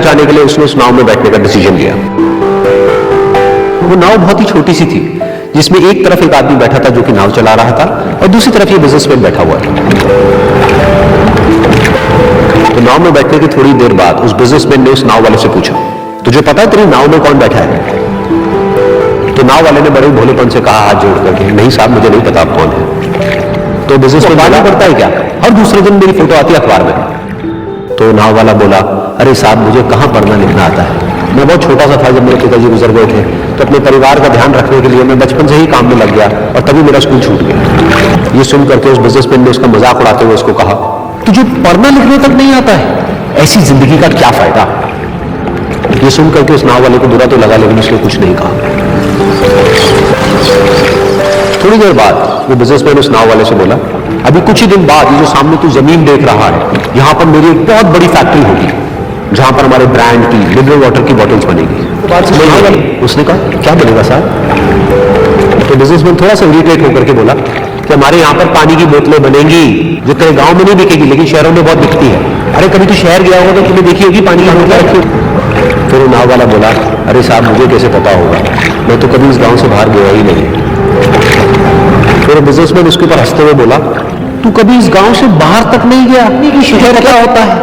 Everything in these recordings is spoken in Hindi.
बचाने के लिए उसने उस नाव में बैठने का डिसीजन लिया। वो नाव बहुत ही छोटी सी थी, जिसमें एक तरफ एक आदमी बैठा था जो कि नाव चला रहा था और दूसरी तरफ ये बिजनेसमैन बैठा हुआ था। तो नाव में बैठने की थोड़ी देर बाद उस बिजनेसमैन ने उस नाव वाले से पूछा, तुझे पता है तेरी नाव में कौन बैठा है? तो नाव वाले ने बड़े भोलेपन से कहा हाथ जोड़ करके, नहीं साहब मुझे नहीं पता आप कौन है। तो बिजनेसमैन बात करता है क्या? और दूसरे दिन मेरी फोटो आती है अखबार में। तो नाव वाला बोला, अरे साहब मुझे कहां पढ़ना लिखना आता है, मैं बहुत छोटा सा था जब मेरे पिताजी गुजर गए थे, तो अपने परिवार का ध्यान रखने के लिए मैं बचपन से ही काम में लग गया और तभी मेरा स्कूल छूट गया। ये सुन करके उस बिजनेसमैन ने उसका मजाक उड़ाते हुए उसको कहा, तुझे पढ़ना लिखने तक नहीं आता है, ऐसी जिंदगी का क्या फायदा? ये सुन करके उस नाव वाले को बुरा तो लगा, लेकिन उसने कुछ नहीं कहा। थोड़ी देर बाद वो बिजनेसमैन उस नाव वाले से बोला, अभी कुछ ही दिन बाद ये जो सामने तू जमीन देख रहा है, यहां पर मेरी एक बहुत बड़ी फैक्ट्री होगी जहां पर हमारे ब्रांड की मिनरल वाटर की बॉटल्स बनेगी। उसने कहा, क्या बनेगा साहब? तो बिजनेसमैन थोड़ा सा इरिटेट होकर के बोला कि हमारे यहाँ पर पानी की बोतलें बनेंगी जो तेरे गांव में नहीं बिकेगी लेकिन शहरों में बहुत बिकती है। अरे कभी तू शहर गया होगा तो तुमने देखी होगी पानी की बोतलें रखी। फिर नाव वाला बोला, अरे साहब मुझे कैसे पता होगा, मैं तो कभी इस गांव से बाहर गया ही नहीं। फिर बिजनेसमैन उसके ऊपर हंसते हुए बोला, तू कभी इस गांव से बाहर तक नहीं गया कि शहर क्या होता है?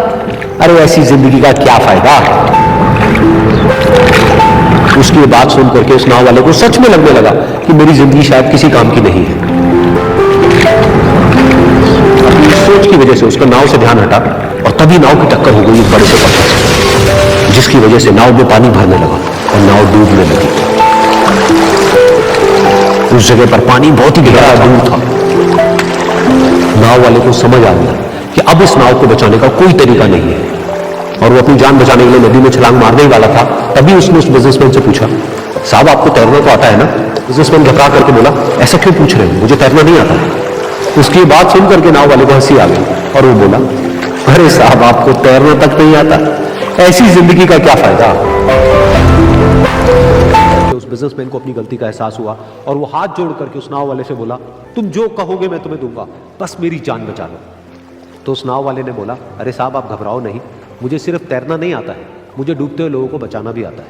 अरे ऐसी जिंदगी का क्या फायदा? उसकी बात सुन करके उस नाव वाले को सच में लगने लगा कि मेरी जिंदगी शायद किसी काम की नहीं है। अपनी सोच की वजह से उसका नाव से ध्यान हटा और तभी नाव की टक्कर हो गई एक बड़े से पत्थर से, जिसकी वजह से नाव में पानी भरने लगा और नाव डूबने लगी। उस जगह पर पानी बहुत ही गहरा दूर था। नाव वाले को समझ आ गया कि अब इस नाव को बचाने का कोई तरीका नहीं है और वो अपनी जान बचाने के लिए नदी में छलांग मारने ही वाला था। तभी उसने उस बिजनेसमैन से पूछा, साहब आपको तैरना तो आता है ना? बिजनेसमैन घबरा करके बोला, ऐसा क्यों पूछ रहे हैं, मुझे तैरना नहीं आता है। उसकी बात सुन करके नाव वाले को हंसी आ गई और वो बोला, अरे साहब आपको तैरना तक नहीं आता, ऐसी जिंदगी का क्या फायदा? उस बिजनेसमैन को अपनी गलती का एहसास हुआ और वो हाथ जोड़ करके उस नाव वाले से बोला, तुम जो कहोगे मैं तुम्हें दूंगा, बस मेरी जान बचा लो। तो उस नाव वाले ने बोला, अरे साहब आप घबराओ नहीं, मुझे सिर्फ तैरना नहीं आता है, मुझे डूबते हुए लोगों को बचाना भी आता है।